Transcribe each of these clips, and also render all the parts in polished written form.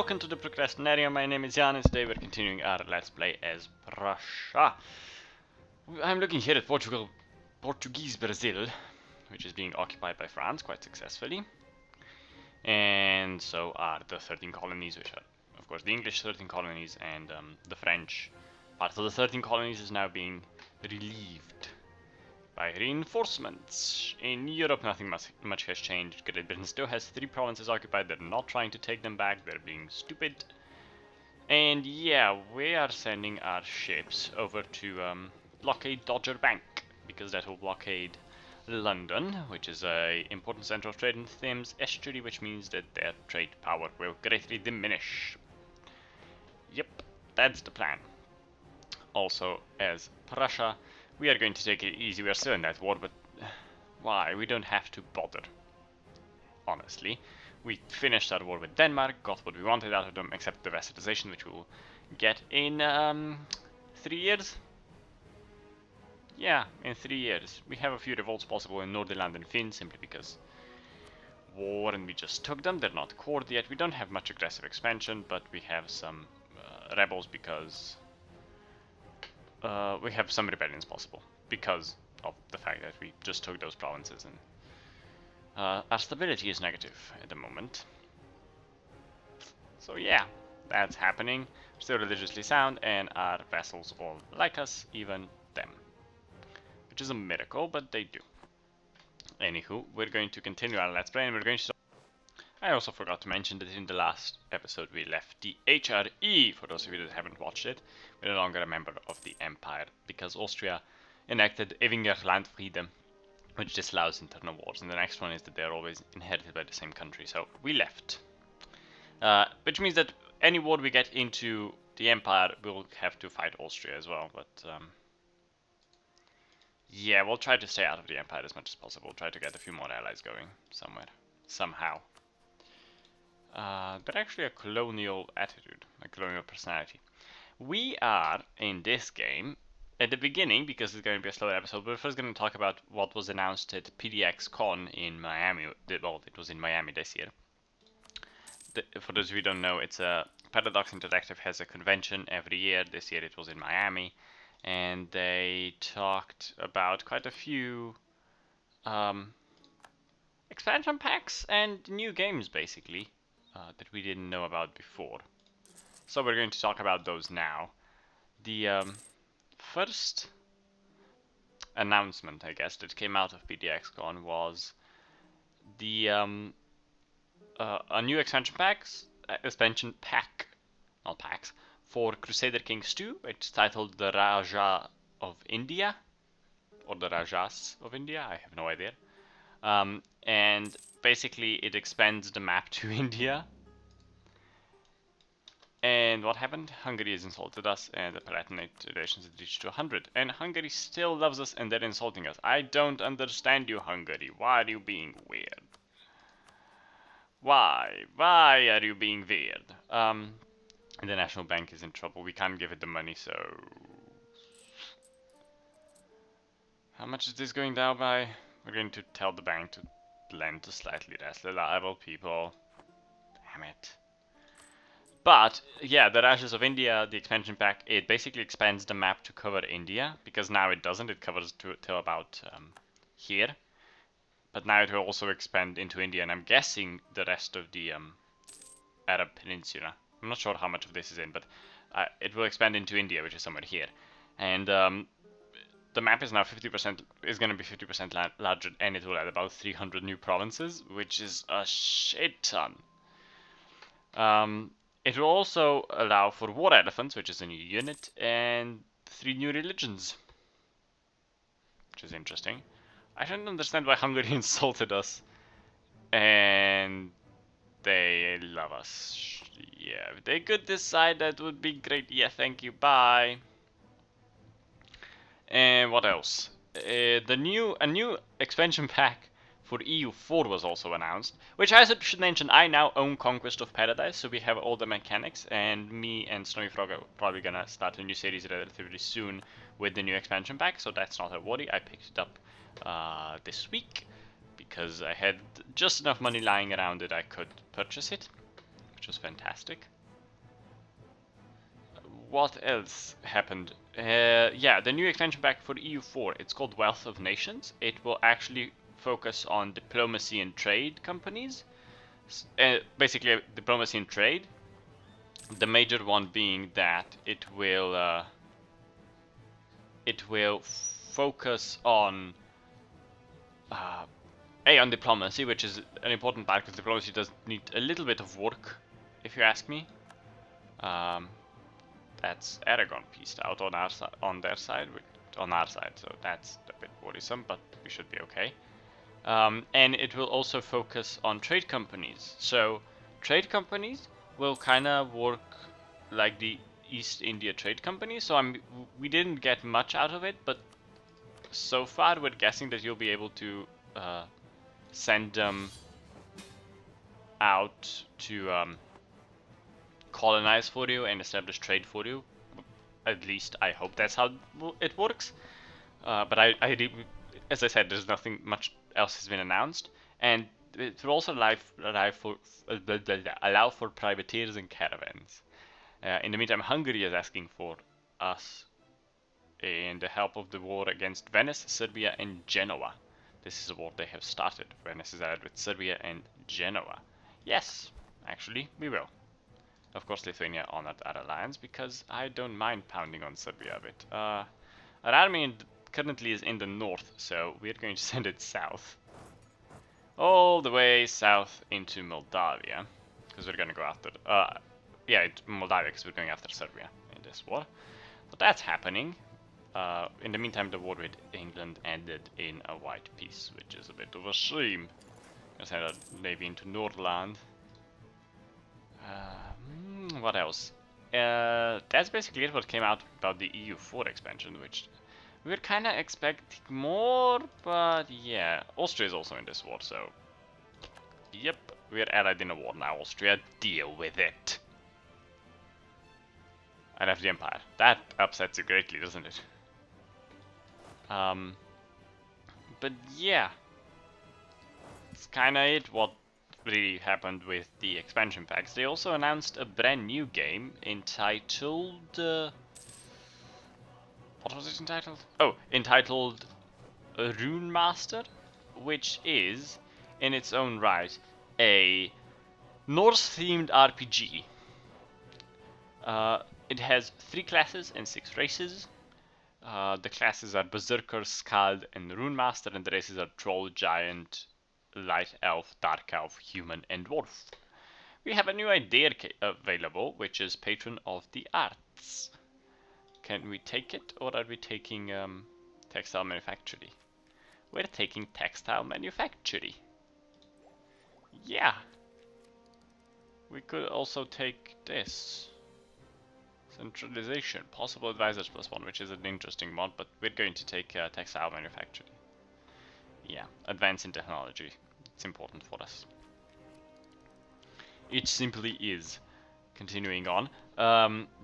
welcome to the Procrastinaria. My name is Jan and today we're continuing our Let's Play as Prussia. I'm looking here at Portuguese Brazil, which is being occupied by France quite successfully. And so are the 13 colonies, which are, of course, the English 13 colonies, and the French part of the 13 colonies is now being relieved by reinforcements. In Europe, nothing much has changed. Great Britain still has 3 provinces occupied. They're not trying to take them back. They're being stupid. And yeah, we are sending our ships over to blockade Dodger Bank, because that will blockade London, which is an important center of trade in the Thames estuary, which means that their trade power will greatly diminish. Yep, that's the plan. Also, as Prussia, we are going to take it easy. We are still in that war, but why? We don't have to bother. Honestly, we finished our war with Denmark, got what we wanted out of them, except the vassalization, which we will get in 3 years. Yeah, in 3 years. We have a few revolts possible in Nordirland and Finn, simply because war, and we just took them. They're not cored yet. We don't have much aggressive expansion, but we have some rebels because we have some rebellions possible because of the fact that we just took those provinces, and our stability is negative at the moment. So yeah, that's happening. We're still religiously sound, and our vassals all like us, even them. Which is a miracle, but they do. Anywho, we're going to continue our Let's Play, and we're going to... I also forgot to mention that in the last episode we left the HRE, for those of you that haven't watched it. We're no longer a member of the Empire, because Austria enacted Ewiger Landfrieden, which disallows internal wars, and the next one is that they're always inherited by the same country, so we left. Which means that any war we get into the Empire, we'll have to fight Austria as well, but... yeah, we'll try to stay out of the Empire as much as possible. Try to get a few more allies going somewhere, somehow. They're actually a colonial attitude, a colonial personality. We are, in this game, at the beginning, because it's going to be a slower episode, we're first going to talk about what was announced at PDXCON in Miami. Well, it was in Miami this year. For those of you who don't know, it's a Paradox Interactive has a convention every year. This year it was in Miami. And they talked about quite a few expansion packs and new games, basically, that we didn't know about before. So we're going to talk about those now. The first announcement, I guess, that came out of PDXCon was the a new expansion pack, not packs, for Crusader Kings 2. It's titled the Raja of India, or the Rajas of India, I have no idea. And basically it expands the map to India. And what happened? Hungary has insulted us, and the Palatinate relations had reached to 100. And Hungary still loves us, and they're insulting us. I don't understand you, Hungary. Why are you being weird? Why? Why are you being weird? And the National Bank is in trouble. We can't give it the money, so... How much is this going down by? We're going to tell the bank to lend to slightly less reliable people. Damn it. But, yeah, the Rajas of India, the expansion pack, it basically expands the map to cover India, because now it doesn't. It covers till about here. But now it will also expand into India, and I'm guessing the rest of the Arab Peninsula. I'm not sure how much of this is in, but it will expand into India, which is somewhere here. And the map is now 50%, is going to be 50% larger, and it will add about 300 new provinces, which is a shit ton. It will also allow for war elephants, which is a new unit, and 3 new religions, which is interesting. I don't understand why Hungary insulted us, and they love us. Yeah, if they could decide, that would be great. Yeah, thank you, bye. And what else? A new expansion pack for EU4 was also announced, which I should mention, I now own Conquest of Paradise, so we have all the mechanics, and me and Snowy Frog are probably gonna start a new series relatively soon with the new expansion pack, so that's not a worry. I picked it up this week because I had just enough money lying around that I could purchase it, which was fantastic. what else happened? Yeah, the new expansion pack for EU4, it's called Wealth of Nations. It will actually focus on diplomacy and trade companies. Basically, diplomacy and trade. The major one being that it will focus on on diplomacy, which is an important part because diplomacy does need a little bit of work, if you ask me. That's Aragon pieced out on our on their side, on our side, so that's a bit worrisome, but we should be okay. And it will also focus on trade companies. So trade companies will kind of work like the East India Trade Company. So we didn't get much out of it, but so far we're guessing that you'll be able to send them out to colonize for you and establish trade for you. At least I hope that's how it works. But as I said, there's nothing much else has been announced, and it will also allow for privateers and caravans. In the meantime, Hungary is asking for us in the help of the war against Venice, Serbia, and Genoa. This is a war they have started. Venice is allied with Serbia and Genoa. Yes, actually, we will. Of course, Lithuania honored our alliance because I don't mind pounding on Serbia a bit. Our army currently is in the north, so we're going to send it south. All the way south into Moldavia, because we're going to go after... Moldavia, because we're going after Serbia in this war. But that's happening. In the meantime, the war with England ended in a white peace, which is a bit of a shame. I'm going to send a navy into Nordland. What else? That's basically it what came out about the EU4 expansion, which we were kind of expecting more, but yeah. Austria is also in this war, so... Yep, we're allied in a war now, Austria. Deal with it. I left the Empire. That upsets you greatly, doesn't it? But yeah. It's kind of it what really happened with the expansion packs. They also announced a brand new game entitled... what was it entitled? Oh, entitled Rune Master, which is, in its own right, a Norse-themed RPG. It has 3 classes and 6 races. The classes are Berserker, Skald, and Rune Master, and the races are Troll, Giant, Light Elf, Dark Elf, Human, and Dwarf. We have a new idea available, which is Patron of the Arts. Can we take it, or are we taking textile manufacturing? We're taking textile manufacturing. Yeah. We could also take this. Centralization. Possible advisors +1, which is an interesting one, but we're going to take textile manufacturing. Yeah, advance in technology. It's important for us. It simply is. Continuing on.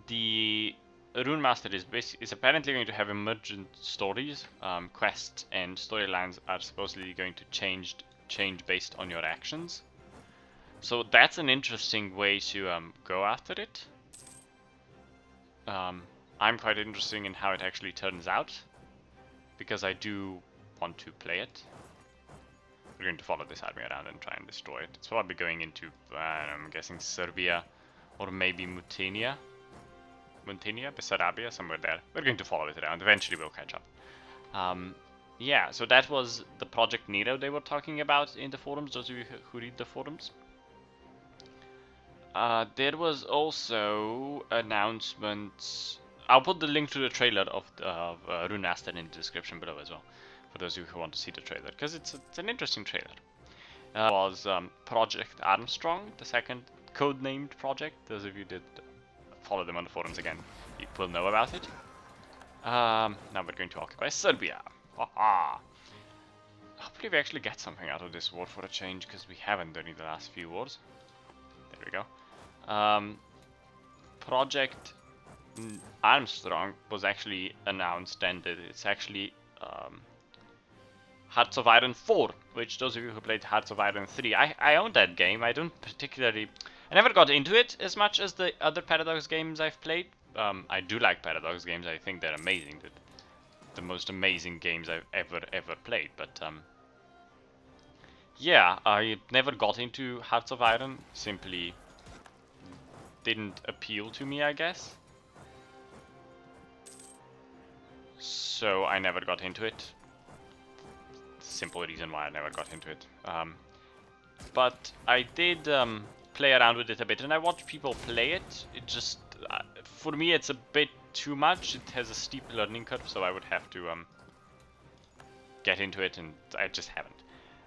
The Rune Master is apparently going to have emergent stories. Quests and storylines are supposedly going to change based on your actions. So that's an interesting way to go after it. I'm quite interested in how it actually turns out, because I do want to play it. We're going to follow this army around and try and destroy it. It's probably going into, I'm guessing, Serbia, or maybe Mutania, Bessarabia, somewhere there. We're going to follow it around. Eventually we'll catch up. Yeah, so that was the Project Nero they were talking about in the forums, those of you who read the forums. There was also announcements. I'll put the link to the trailer of Rune Master in the description below as well, for those of you who want to see the trailer, because it's an interesting trailer. Was Project Armstrong, the second codenamed project. Those of you did follow them on the forums again, you will know about it. Now we're going to occupy Serbia. Haha. Hopefully we actually get something out of this war for a change, because we haven't during the last few wars. There we go. Project Armstrong was actually announced, and it's actually Hearts of Iron 4, which those of you who played Hearts of Iron 3, I own that game. I don't particularly... I never got into it as much as the other Paradox games I've played, I do like Paradox games. I think they're amazing. They're the most amazing games I've ever played. But yeah, I never got into Hearts of Iron. Simply didn't appeal to me, I guess. So I never got into it. Simple reason why I never got into it. But I did play around with it a bit, and I watched people play it. It just, for me, it's a bit too much. It has a steep learning curve, so I would have to get into it, and I just haven't.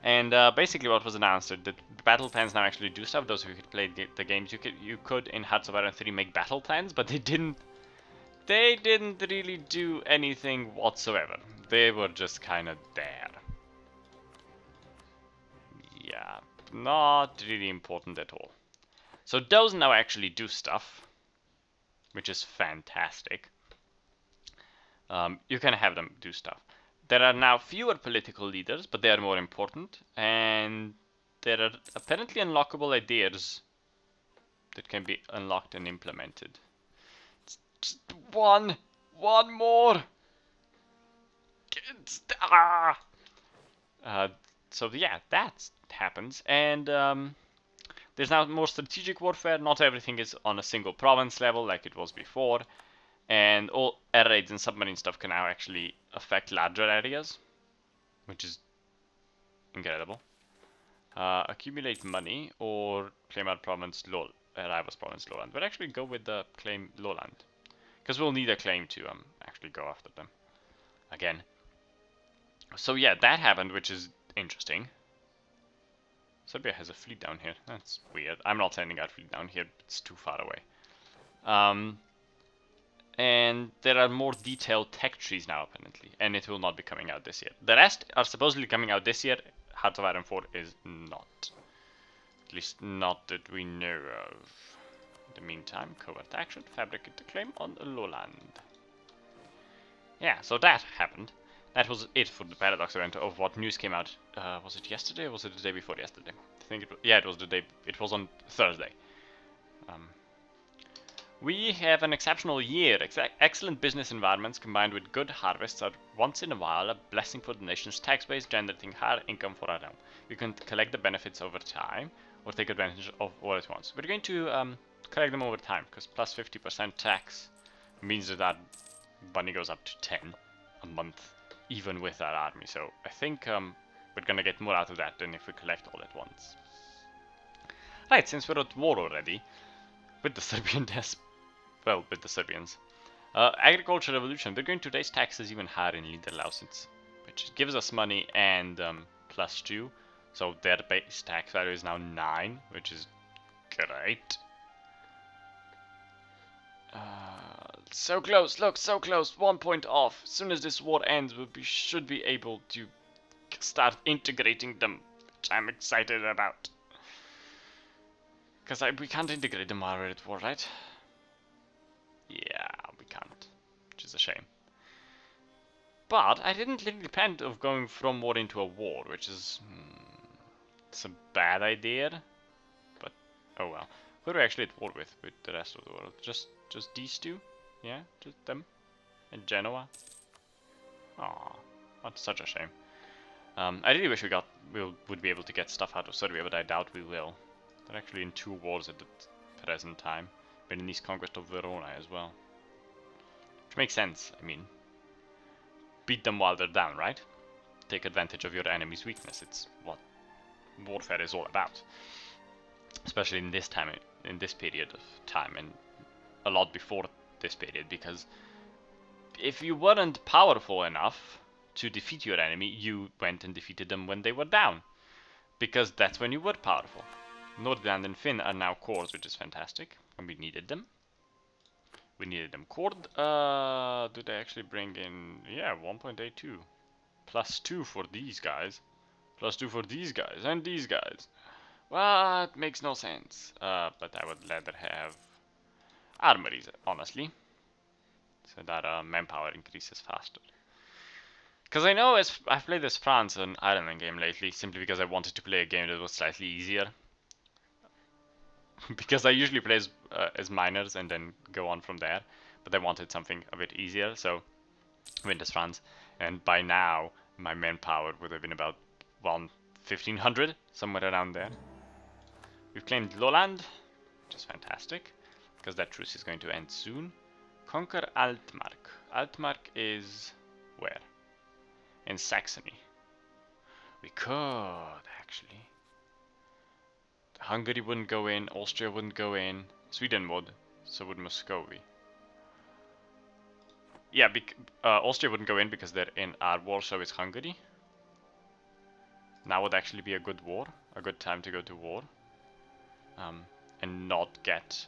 And basically, what was announced that the battle plans now actually do stuff. Those who could play the games, you could in Hearts of Iron 3 make battle plans, but they didn't. They didn't really do anything whatsoever. They were just kind of there. Yeah, not really important at all. So those now actually do stuff, which is fantastic. You can have them do stuff. There are now fewer political leaders, but they are more important, and there are apparently unlockable ideas that can be unlocked and implemented. Just one more. So yeah, that happens, and there's now more strategic warfare. Not everything is on a single province level like it was before, and all air raids and submarine stuff can now actually affect larger areas, which is incredible. Accumulate money or claim our province rival's province lowland. We'll actually go with the claim lowland, because we'll need a claim to actually go after them again. So yeah, that happened, which is interesting. Serbia has a fleet down here. That's weird. I'm not sending our fleet down here. It's too far away. And there are more detailed tech trees now, apparently. And it will not be coming out this year. The rest are supposedly coming out this year. Hearts of Iron 4 is not. At least not that we know of. In the meantime, covert action. Fabricate the claim on the lowland. Yeah, so that happened. That was it for the Paradox event of what news came out. Was it yesterday or was it the day before yesterday? I think it was, yeah, it was the day. It was on Thursday. We have an exceptional year. Excellent business environments combined with good harvests are once in a while a blessing for the nation's tax base, generating higher income for our realm. We can collect the benefits over time or take advantage of all at once. We're going to collect them over time because plus 50% tax means that our money goes up to 10 a month, even with our army. So I think we're gonna get more out of that than if we collect all at once. Right, since we're at war already with the Serbian with the Serbians. Agriculture revolution. We're going to raise taxes even higher in Liederlausitz, which gives us money and +2. So their base tax value is now 9, which is great. So close, look, so close, 1 point off. As soon as this war ends, should be able to start integrating them, which I'm excited about. Because we can't integrate them while we're at war, right? Yeah, we can't, which is a shame. But I didn't really plan of going from war into a war, which is it's a bad idea. But oh well. Who are we actually at war with the rest of the world? Just these two? Yeah, just them and Genoa. Aw, that's such a shame. I really wish we would be able to get stuff out of Serbia, but I doubt we will. They're actually in 2 wars at the present time. Beninese conquest of Verona as well. Which makes sense, I mean. Beat them while they're down, right? Take advantage of your enemy's weakness. It's what warfare is all about. Especially in this time, in this period of time, and a lot before this period, because if you weren't powerful enough to defeat your enemy, you went and defeated them when they were down. Because that's when you were powerful. Nordland and Finn are now cores, which is fantastic, and we needed them. We needed them cored. Do they actually bring in... yeah, 1.82. +2 for these guys. +2 for these guys, and these guys. Well, it makes no sense. But I would rather have armories, honestly. So that manpower increases faster. Because I know I've played this France and Ireland game lately, simply because I wanted to play a game that was slightly easier. Because I usually play as miners and then go on from there. but they wanted something a bit easier, so Winters France. And by now, my manpower would have been about 1,500, somewhere around there. We've claimed Lowland, which is fantastic, because that truce is going to end soon. Conquer Altmark. Altmark is where? In Saxony. We could, actually. Hungary wouldn't go in, Austria wouldn't go in, Sweden would, so would Muscovy. Yeah, Austria wouldn't go in because they're in our war, so is Hungary. Now would actually be a good war, a good time to go to war. And not get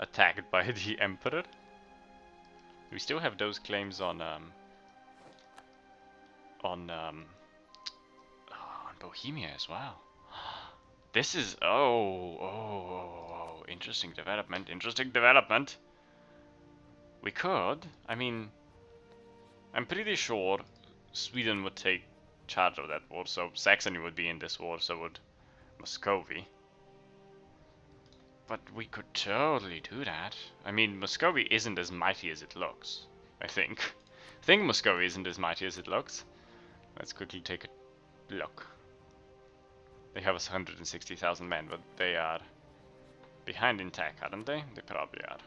attacked by the Emperor. We still have those claims on Bohemia as well. This is interesting development. Interesting development. We could. I mean, I'm pretty sure Sweden would take charge of that war, so Saxony would be in this war, so would Muscovy. But we could totally do that. I mean, Muscovy isn't as mighty as it looks, I think. I think Muscovy isn't as mighty as it looks. Let's quickly take a look. They have 160,000 men, but they are behind in tech, aren't they? They probably are.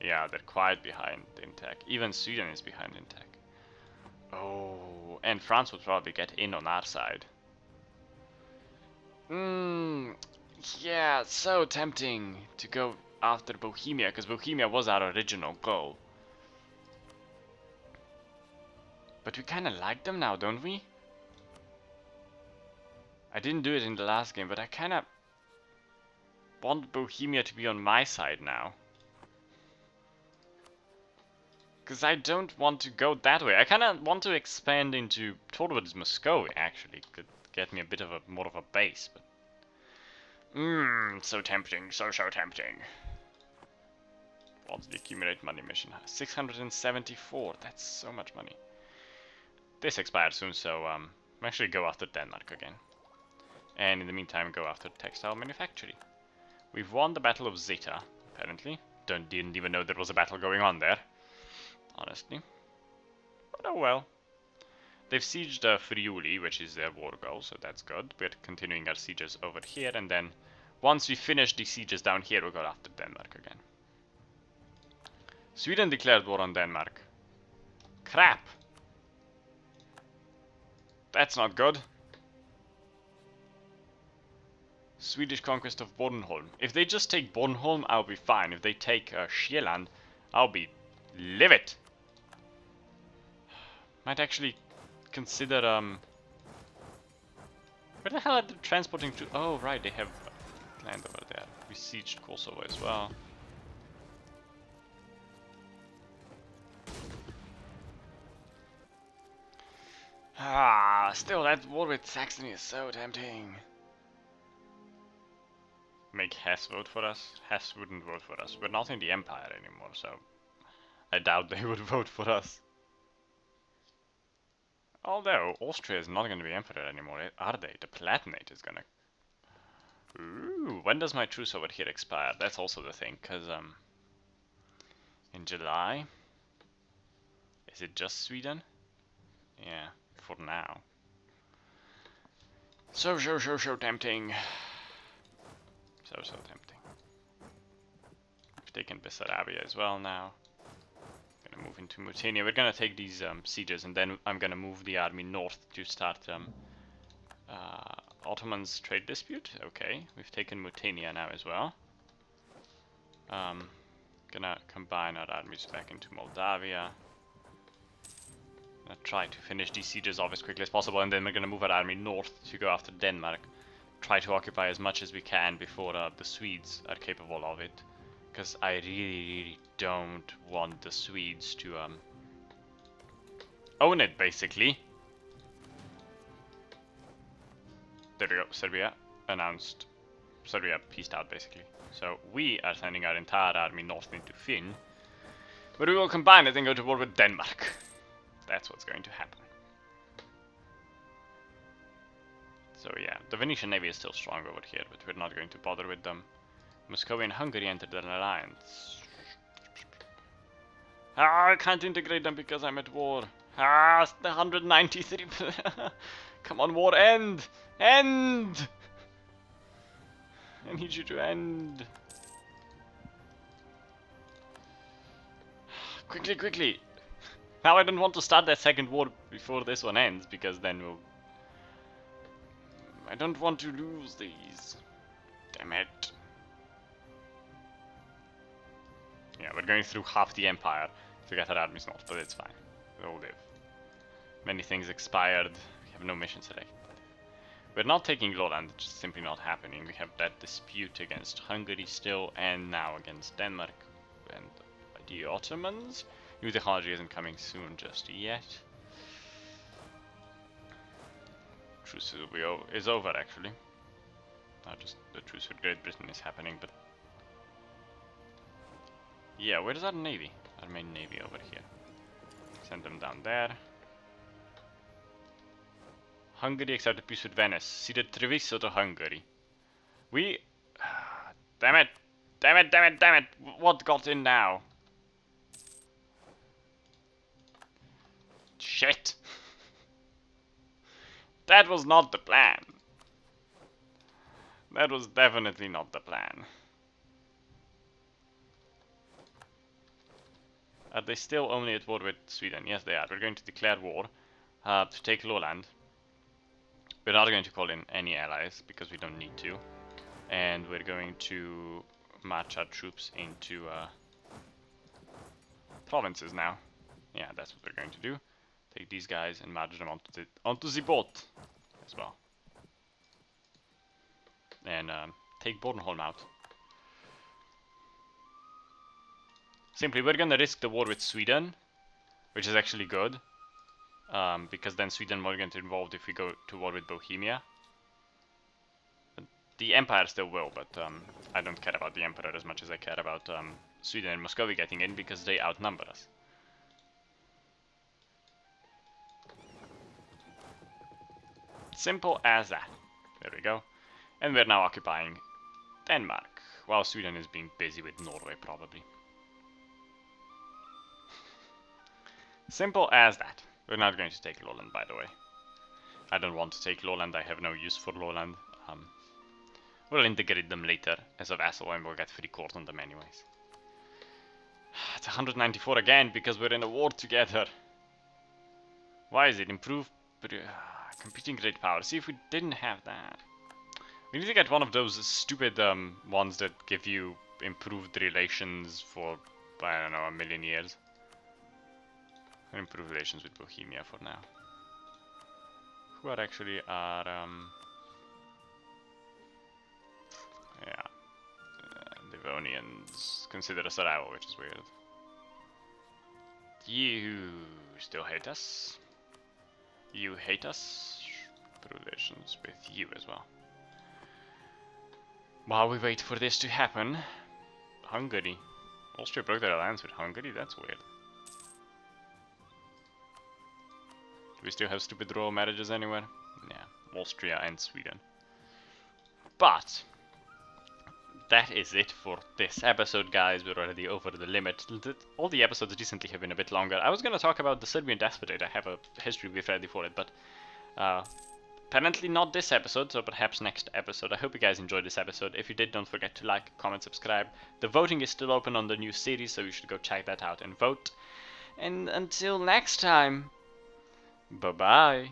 Yeah, they're quite behind in tech. Even Sweden is behind in tech. Oh, and France would probably get in on our side. Yeah, so tempting to go after Bohemia, because Bohemia was our original goal. But we kind of like them now, don't we? I didn't do it in the last game, but I kind of want Bohemia to be on my side now. Because I don't want to go that way. I kind of want to expand into towards Moscow, actually. Could get me a bit of a more of a base, but so tempting, so tempting. What's the accumulate money mission? 674. That's so much money. This expires soon, so I'm actually go after Denmark again. And in the meantime, go after textile manufacturing. We've won the Battle of Zeta, apparently. Didn't even know there was a battle going on there, honestly. But oh well. They've sieged Friuli, which is their war goal, so that's good. We're continuing our sieges over here, and then once we finish the sieges down here, we'll go after Denmark again. Sweden declared war on Denmark. Crap! That's not good. Swedish conquest of Bornholm. If they just take Bornholm, I'll be fine. If they take Sjælland, I'll be livid. Might actually consider where the hell are they transporting to? Oh right, they have land over there. We sieged Kosovo as well. Still that war with Saxony is so tempting. Make Hesse vote for us? Hesse wouldn't vote for us. We're not in the Empire anymore, so I doubt they would vote for us. Although, Austria is not going to be Emperor anymore, are they? The Palatinate is gonna... Ooh, when does my truce over here expire? That's also the thing, because, in July? Is it just Sweden? Yeah, for now. So tempting. So tempting. We've taken Bessarabia as well now. Gonna move into Mutania. We're gonna take these sieges, and then I'm gonna move the army north to start Ottoman's trade dispute. Okay, we've taken Mutania now as well. Gonna combine our armies back into Moldavia. Gonna try to finish these sieges off as quickly as possible, and then we're gonna move our army north to go after Denmark. Try to occupy as much as we can before the Swedes are capable of it, because I really don't want the Swedes to own it, basically. There we go, Serbia announced, Serbia peaced out, basically. So we are sending our entire army north into Finn, but we will combine it and go to war with Denmark. That's what's going to happen. So yeah, the Venetian navy is still strong over here, but we're not going to bother with them. Muscovy and Hungary entered an alliance. Ah, I can't integrate them because I'm at war. Ah, it's the 193. Come on, war, end! End! I need you to end. Quickly, quickly! Now I don't want to start that second war before this one ends, because then we'll... I don't want to lose these. Damn it. Yeah, we're going through half the empire to get our armies not, but it's fine. We'll live. Many things expired. We have no mission selected. We're not taking Lowland, it's just simply not happening. We have that dispute against Hungary still, and now against Denmark and the Ottomans. New technology isn't coming soon just yet. Truce is over actually. Not just the truce with Great Britain is happening, but yeah, where's our navy? Our main navy over here. Send them down there. Hungary accepted peace with Venice. Ceded Treviso to Hungary. We... Damn it! Damn it, damn it, damn it! What got in now? Shit! That was not the plan. That was definitely not the plan. Are they still only at war with Sweden? Yes, they are. We're going to declare war to take Lowland. We're not going to call in any allies because we don't need to. And we're going to march our troops into provinces now. Yeah, that's what we're going to do. Take these guys and march them onto the boat as well. And take Bornholm out. Simply, we're gonna risk the war with Sweden, which is actually good. Because then Sweden won't get involved if we go to war with Bohemia. The Empire still will, but I don't care about the Emperor as much as I care about Sweden and Muscovy getting in because they outnumber us. Simple as that. There we go. And we're now occupying Denmark, while Sweden is being busy with Norway probably. Simple as that. We're not going to take Lowland, by the way. I don't want to take Lowland, I have no use for Lowland. We'll integrate them later as a vassal and we'll get free court on them anyways. It's 194 again because we're in a war together. Why is it? Improve competing great power. See, if we didn't have that. We need to get one of those stupid ones that give you improved relations for, I don't know, a million years. Improve relations with Bohemia for now. Who are actually our Livonians consider us a rival, which is weird. You still hate us. You hate us. Relations with you as well. While we wait for this to happen, Hungary. Austria broke their alliance with Hungary. That's weird. Do we still have stupid royal marriages anywhere? Yeah, Austria and Sweden. But that is it for this episode, guys. We're already over the limit. All the episodes recently have been a bit longer. I was going to talk about the Serbian Despotate. I have a history brief ready for it, but apparently not this episode, so perhaps next episode. I hope you guys enjoyed this episode. If you did, don't forget to like, comment, subscribe. The voting is still open on the new series, so you should go check that out and vote. And until next time, bye-bye.